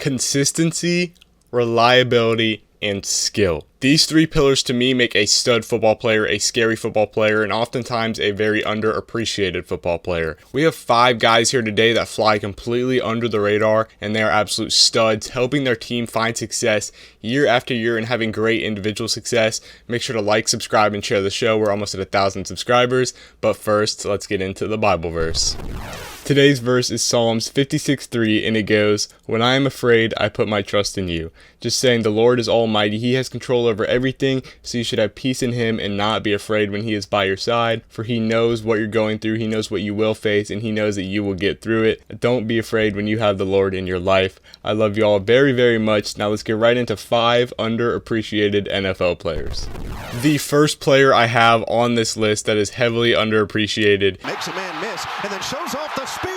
consistency, reliability, and skill. These three pillars to me make a stud football player, a scary football player, and oftentimes a very underappreciated football player. We have 5 guys here today that fly completely under the radar, and they are absolute studs, helping their team find success year after year and having great individual success. Make sure to like, subscribe, and share the show. We're almost at 1,000 subscribers, but first, let's get into the Bible verse. Today's verse is Psalms 56:3, and it goes, "When I am afraid, I put my trust in you." Just saying, the Lord is almighty. He has control over everything, so you should have peace in him and not be afraid when he is by your side, for he knows what you're going through, he knows what you will face, and he knows that you will get through it. Don't be afraid when you have the Lord in your life. I love you all very, very much. Now let's get right into 5 underappreciated NFL players. The first player I have on this list that is heavily underappreciated makes a man miss and then shows off the speed.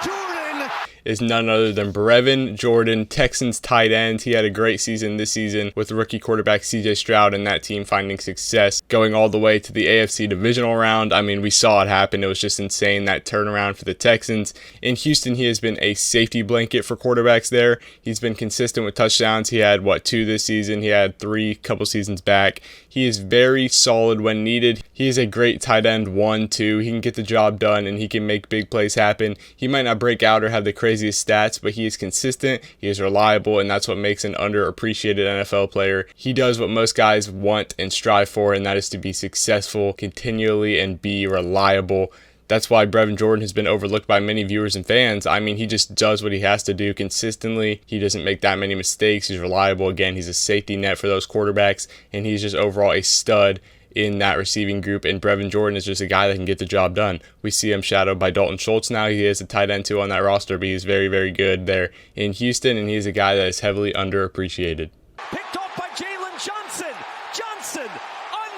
Jordan is none other than Brevin Jordan, Texans tight end. He had a great season this season with rookie quarterback CJ Stroud and that team finding success, going all the way to the AFC divisional round. I mean, we saw it happen. It was just insane, that turnaround for the Texans. In Houston, he has been a safety blanket for quarterbacks there. He's been consistent with touchdowns. He had, 2 this season? He had 3 couple seasons back. He is very solid when needed. He is a great tight end 1, 2. He can get the job done and he can make big plays happen. He might not break out or have the craziest stats, but he is consistent, he is reliable, and that's what makes an underappreciated NFL player. He does what most guys want and strive for, and that is to be successful continually and be reliable. That's why Brevin Jordan has been overlooked by many viewers and fans. I mean, he just does what he has to do consistently. He doesn't make that many mistakes. He's reliable. Again, he's a safety net for those quarterbacks, and he's just overall a stud in that receiving group, and Brevin Jordan is just a guy that can get the job done. We see him shadowed by Dalton Schultz now. He is a tight end 2 on that roster, but he's very, very good there in Houston, and he's a guy that is heavily underappreciated. picked off by Jalen Johnson. Johnson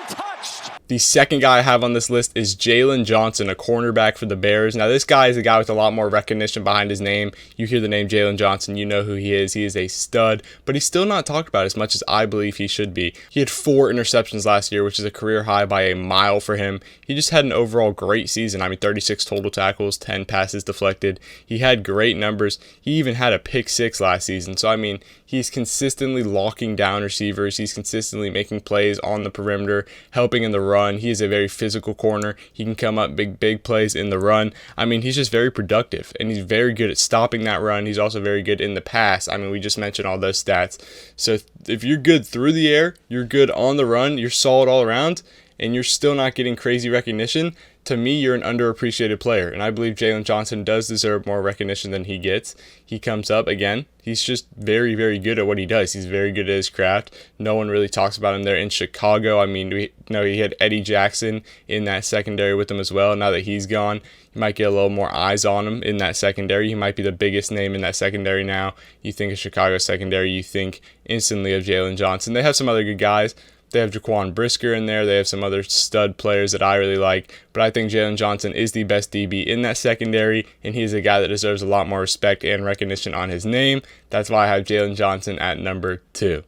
untouched. The second guy I have on this list is Jalen Johnson, a cornerback for the Bears. Now, this guy is a guy with a lot more recognition behind his name. You hear the name Jalen Johnson, you know who he is. He is a stud, but he's still not talked about as much as I believe he should be. He had 4 interceptions last year, which is a career high by a mile for him. He just had an overall great season. I mean, 36 total tackles, 10 passes deflected. He had great numbers. He even had a pick 6 last season. So, I mean, he's consistently locking down receivers. He's consistently making plays on the perimeter, helping in the run. He is a very physical corner. He can come up big plays in the run. I mean, he's just very productive, and he's very good at stopping that run. He's also very good in the pass. I mean, we just mentioned all those stats. So if you're good through the air, you're good on the run, you're solid all around, and you're still not getting crazy recognition, to me, you're an underappreciated player, and I believe Jalen Johnson does deserve more recognition than he gets. He comes up, again, he's just very, very good at what he does. He's very good at his craft. No one really talks about him there in Chicago. I mean, we know he had Eddie Jackson in that secondary with him as well. Now that he's gone, you might get a little more eyes on him in that secondary. He might be the biggest name in that secondary now. You think of Chicago secondary, you think instantly of Jalen Johnson. They have some other good guys. They have Jaquan Brisker in there. They have some other stud players that I really like. But I think Jalen Johnson is the best DB in that secondary, and he's a guy that deserves a lot more respect and recognition on his name. That's why I have Jalen Johnson at number 2.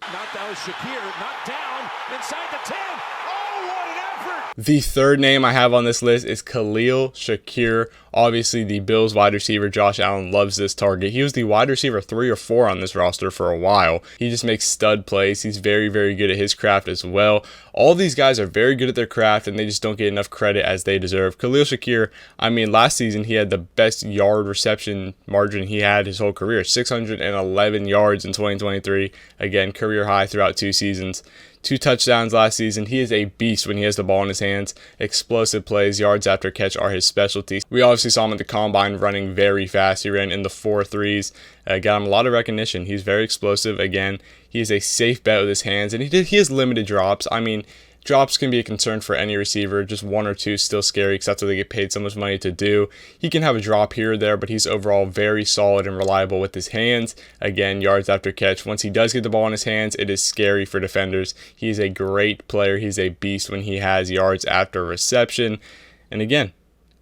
Not down Shakir, not down inside the 10. Oh, what an effort! The third name I have on this list is Khalil Shakir. Obviously, the Bills wide receiver Josh Allen loves this target. He was the wide receiver 3 or 4 on this roster for a while. He just makes stud plays. He's very, very good at his craft as well. All these guys are very good at their craft, and they just don't get enough credit as they deserve. Khalil Shakir, I mean, last season he had the best yard reception margin he had his whole career. 611 yards in 2023. Again, career high throughout 2 seasons. 2 touchdowns last season. He is a beast when he has the ball in his hands. Explosive plays, yards after catch are his specialty. We obviously saw him at the combine running very fast. He ran in the 4.3s. Got him a lot of recognition. He's very explosive. Again, he is a safe bet with his hands, and he has limited drops. I mean, drops can be a concern for any receiver. Just 1 or 2 is still scary because that's what they get paid so much money to do. He can have a drop here or there, but he's overall very solid and reliable with his hands. Again, yards after catch. Once he does get the ball in his hands, it is scary for defenders. He's a great player. He's a beast when he has yards after reception. And again,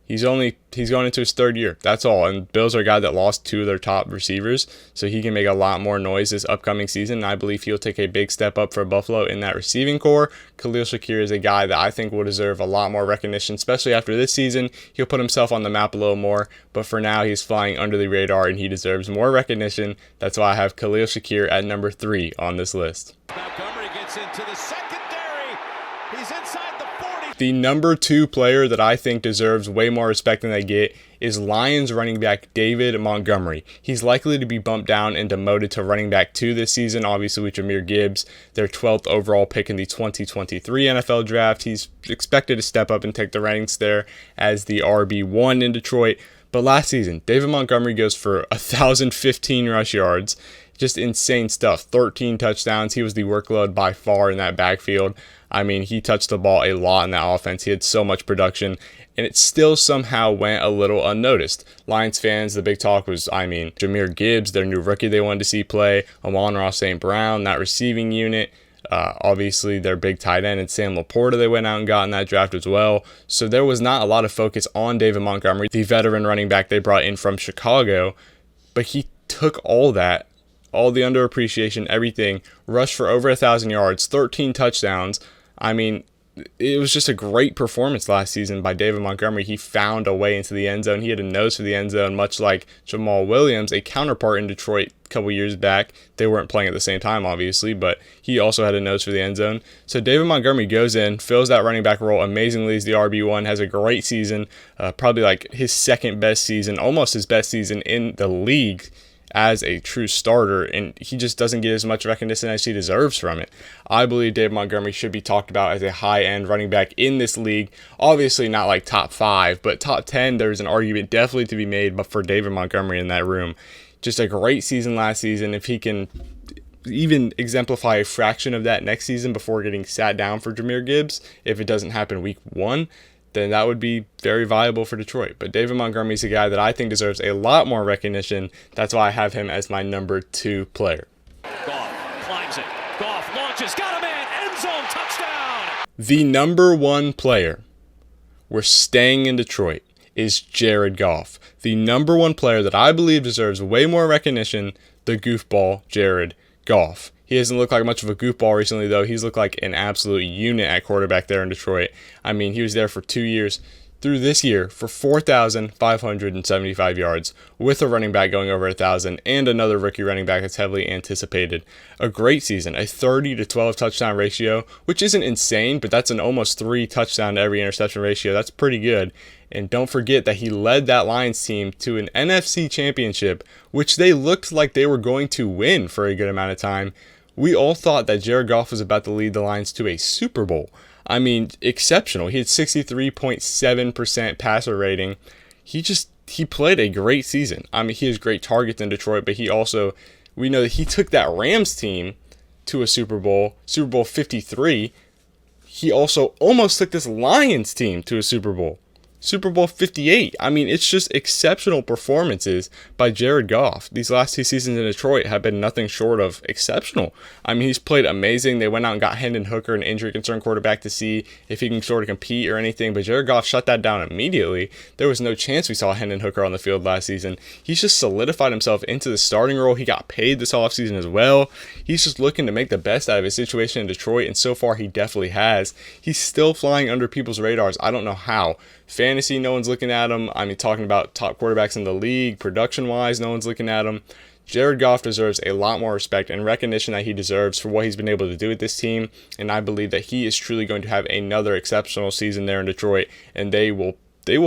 He's going into his third year. That's all. And Bills are a guy that lost two of their top receivers, so he can make a lot more noise this upcoming season. And I believe he'll take a big step up for Buffalo in that receiving core. Khalil Shakir is a guy that I think will deserve a lot more recognition, especially after this season. He'll put himself on the map a little more, but for now he's flying under the radar and he deserves more recognition. That's why I have Khalil Shakir at number 3 on this list. Montgomery gets into the secondary. He's inside the 40. The number 2 player that I think deserves way more respect than they get is Lions running back David Montgomery. He's likely to be bumped down and demoted to running back 2 this season, obviously with Jahmyr Gibbs, their 12th overall pick in the 2023 NFL draft. He's expected to step up and take the ranks there as the RB1 in Detroit. But last season, David Montgomery goes for 1,015 rush yards. Just insane stuff. 13 touchdowns. He was the workload by far in that backfield. I mean, he touched the ball a lot in that offense. He had so much production, and it still somehow went a little unnoticed. Lions fans, the big talk was, Jahmyr Gibbs, their new rookie they wanted to see play, Amon-Ra St. Brown, that receiving unit. Obviously, their big tight end and Sam Laporta they went out and got in that draft as well. So there was not a lot of focus on David Montgomery, the veteran running back they brought in from Chicago, but he took all that, all the underappreciation, everything, rushed for over 1,000 yards, 13 touchdowns. I mean, it was just a great performance last season by David Montgomery. He found a way into the end zone. He had a nose for the end zone, much like Jamal Williams, a counterpart in Detroit a couple years back. They weren't playing at the same time, obviously, but he also had a nose for the end zone. So David Montgomery goes in, fills that running back role amazingly as the RB1, has a great season, probably like his second best season, almost his best season in the league as a true starter, and he just doesn't get as much recognition as he deserves from it. I believe David Montgomery should be talked about as a high-end running back in this league. Obviously not like top 5, but top 10, there's an argument definitely to be made but for David Montgomery in that room. Just a great season last season. If he can even exemplify a fraction of that next season before getting sat down for Jahmyr Gibbs, if it doesn't happen week 1, then that would be very viable for Detroit. But David Montgomery is a guy that I think deserves a lot more recognition. That's why I have him as my number 2 player. Goff climbs it. Goff launches. Got a man. End zone. Touchdown. The number 1 player, we're staying in Detroit, is Jared Goff. The number 1 player that I believe deserves way more recognition, the goofball Jared Goff. He hasn't looked like much of a goofball recently, though. He's looked like an absolute unit at quarterback there in Detroit. I mean, he was there for 2 years. Through this year, for 4,575 yards, with a running back going over 1,000 and another rookie running back that's heavily anticipated. A great season, a 30-12 touchdown ratio, which isn't insane, but that's an almost 3 touchdown to every interception ratio. That's pretty good. And don't forget that he led that Lions team to an NFC championship, which they looked like they were going to win for a good amount of time. We all thought that Jared Goff was about to lead the Lions to a Super Bowl. I mean, exceptional. He had 63.7% passer rating. He played a great season. I mean, he has great targets in Detroit, but we know that he took that Rams team to a Super Bowl 53. He also almost took this Lions team to a Super Bowl 58. I mean, it's just exceptional performances by Jared Goff. These last 2 seasons in Detroit have been nothing short of exceptional. I mean, he's played amazing. They went out and got Hendon Hooker, an injury concerned quarterback, to see if he can sort of compete or anything, but Jared Goff shut that down immediately. There was no chance we saw Hendon Hooker on the field last season. He's just solidified himself into the starting role. He got paid this offseason as well. He's just looking to make the best out of his situation in Detroit, and so far he definitely has. He's still flying under people's radars. I don't know how. Fantasy, no one's looking at him. I mean, talking about top quarterbacks in the league, production-wise, no one's looking at him. Jared Goff deserves a lot more respect and recognition that he deserves for what he's been able to do with this team, and I believe that he is truly going to have another exceptional season there in Detroit, and they will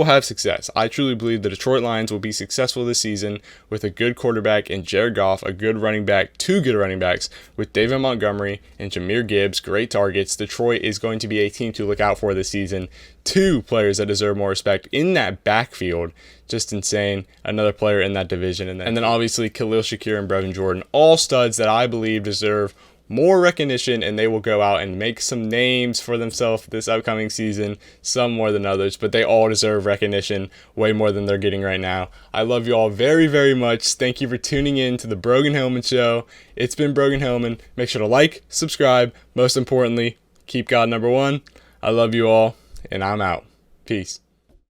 have success. I truly believe the Detroit Lions will be successful this season with a good quarterback in Jared Goff, a good running back, 2 good running backs with David Montgomery and Jahmyr Gibbs, great targets. Detroit is going to be a team to look out for this season. 2 players that deserve more respect in that backfield. Just insane. Another player in that division. And then obviously Khalil Shakir and Brevin Jordan, all studs that I believe deserve more recognition, and they will go out and make some names for themselves this upcoming season, some more than others, but they all deserve recognition way more than they're getting right now. I love you all very, very much. Thank you for tuning in to the Brogan Hillman Show. It's been Brogan Hillman. Make sure to like, subscribe, most importantly, keep God number 1. I love you all, and I'm out. Peace.